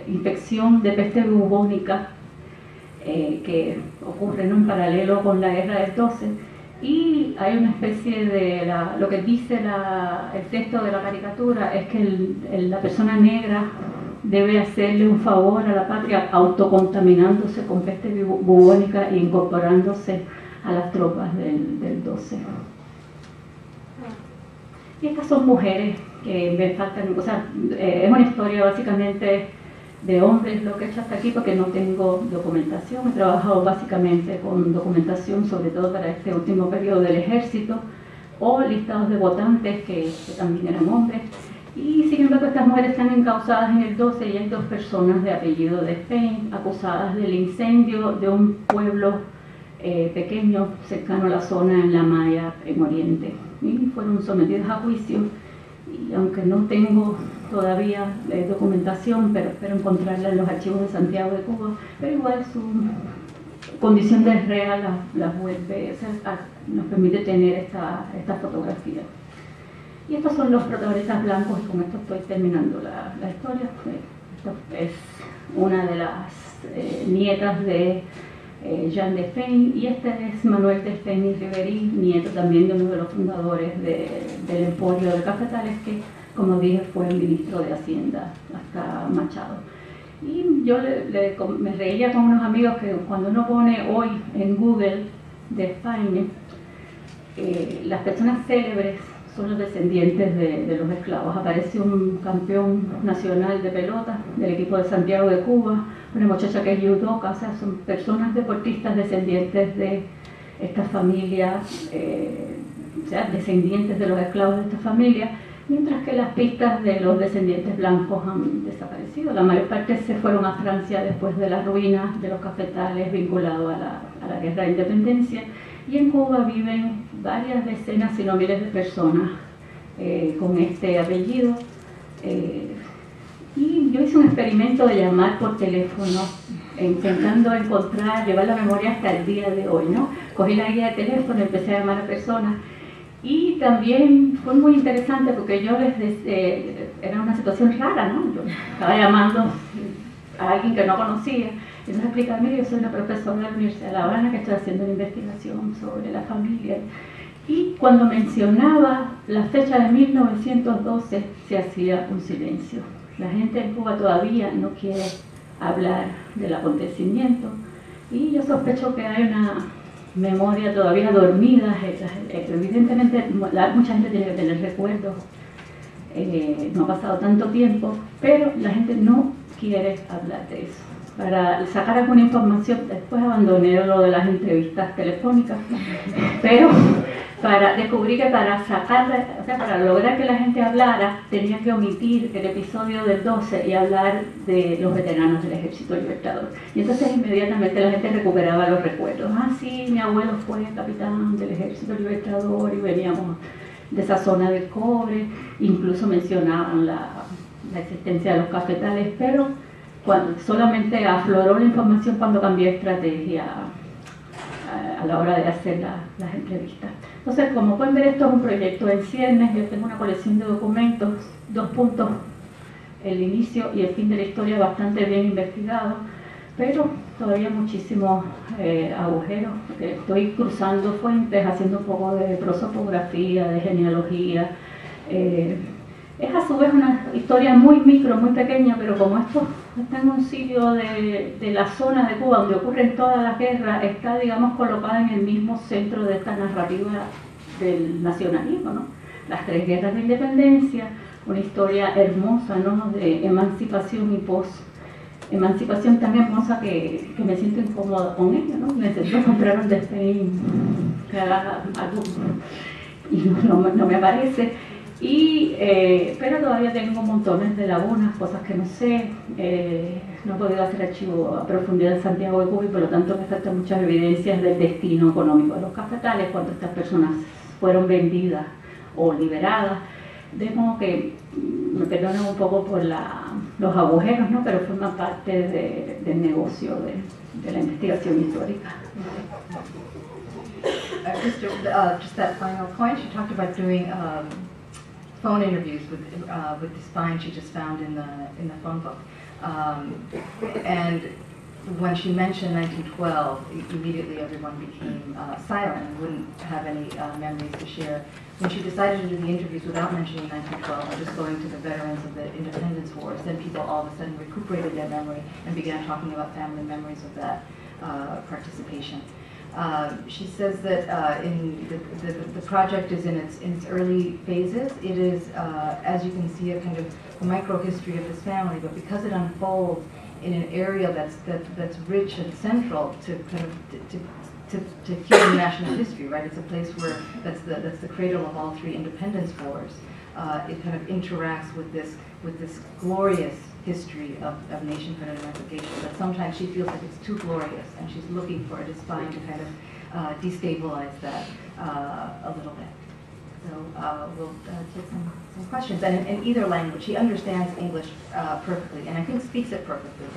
infección de peste bubónica que ocurre, ¿no?, en paralelo con la guerra del 12, y hay una especie de lo que dice el texto de la caricatura es que la persona negra debe hacerle un favor a la patria autocontaminándose con peste bubónica e incorporándose a las tropas del 12. Y estas son mujeres que me faltan, o sea, es una historia básicamente de hombres lo que he hecho hasta aquí, porque no tengo documentación. He trabajado básicamente con documentación, sobre todo para este último periodo del ejército, o listados de votantes que también eran hombres. Y sin embargo estas mujeres están encausadas en el 12 y hay 2 personas de apellido Despeigny acusadas del incendio de un pueblo pequeño cercano a la zona en La Maya, en Oriente, y fueron sometidas a juicio. Y aunque no tengo todavía documentación, pero espero encontrarla en los archivos de Santiago de Cuba, pero igual condición de real las vuelve, nos permite tener esta fotografía. Y estos son los protagonistas blancos, y con esto estoy terminando la historia. Esto es una de las nietas de Jean Destein, y este es Manuel Destein y Riveri, nieto también de uno de los fundadores del Emporio de Cafetales, que, como dije, fue el ministro de Hacienda hasta Machado. Y yo me reía con unos amigos que cuando uno pone hoy en Google de España, las personas célebres son los descendientes de los esclavos. Aparece un campeón nacional de pelota del equipo de Santiago de Cuba, una muchacha que es judoka, o sea, son personas deportistas descendientes de esta familia, o sea, descendientes de los esclavos de esta familia, mientras que las pistas de los descendientes blancos han desaparecido. La mayor parte se fueron a Francia después de las ruinas de los cafetales vinculados a la guerra de independencia, y en Cuba viven varias decenas, si no miles de personas con este apellido. Y yo hice un experimento de llamar por teléfono, intentando encontrar, llevar la memoria hasta el día de hoy, ¿no? Cogí la guía de teléfono y empecé a llamar a personas. Y también fue muy interesante porque yo era una situación rara, ¿no? Yo estaba llamando a alguien que no conocía, y entonces explicaba: mire, yo soy una profesora de la Universidad de La Habana que estoy haciendo una investigación sobre la familia. Y cuando mencionaba la fecha de 1912 se hacía un silencio. La gente en Cuba todavía no quiere hablar del acontecimiento, y yo sospecho que hay una memoria todavía dormida. Evidentemente mucha gente tiene que tener recuerdos, no ha pasado tanto tiempo, pero la gente no quiere hablar de eso. Para sacar alguna información, después abandoné lo de las entrevistas telefónicas, pero descubrí que para lograr que la gente hablara, tenía que omitir el episodio del 12 y hablar de los veteranos del Ejército Libertador. Y entonces inmediatamente la gente recuperaba los recuerdos. Ah, sí, mi abuelo fue capitán del Ejército Libertador y veníamos de esa zona del cobre. Incluso mencionaban la existencia de los cafetales, pero solamente afloró la información cuando cambié estrategia a la hora de hacer las entrevistas. Entonces, como pueden ver, esto es un proyecto en ciernes. Yo tengo una colección de documentos, 2 puntos, el inicio y el fin de la historia, bastante bien investigados, pero todavía muchísimos agujeros. Estoy cruzando fuentes, haciendo un poco de prosopografía, de genealogía. Es a su vez una historia muy micro, muy pequeña, pero como esto está en un sitio de la zona de Cuba donde ocurren todas las guerras, está, digamos, colocada en el mismo centro de esta narrativa del nacionalismo, ¿no? Las 3 guerras de independencia, una historia hermosa, ¿no?, de emancipación y post-emancipación, tan hermosa que me siento incómoda con ella, ¿no? Necesito comprar un Destein que haga algo y no me aparece. Pero todavía tengo montones de lagunas, cosas que no sé. No he podido hacer archivo a profundidad de Santiago de Cuba, y por lo tanto me faltan muchas evidencias del destino económico de los cafetales, cuando estas personas fueron vendidas o liberadas. De modo que me perdonan un poco por los agujeros, ¿no?, pero forman parte del negocio de la investigación histórica. Just that final point, she talked about doing phone interviews with the spine she just found in the phone book, and when she mentioned 1912, immediately everyone became silent and wouldn't have any memories to share. When she decided to do the interviews without mentioning 1912 and just going to the veterans of the independence wars, then people all of a sudden recuperated their memory and began talking about family memories of that participation. She says that the project is in its early phases. It is, as you can see, a kind of micro-history of this family, but because it unfolds in an area that's rich and central to kind of to Cuban national history, right? It's a place where that's the cradle of all 3 independence wars. It kind of interacts with this glorious history of nationhood and emancipation, but sometimes she feels like it's too glorious, and she's looking for a spine to kind of destabilize that a little bit. So we'll take some questions, and in either language. She understands English perfectly, and I think speaks it perfectly.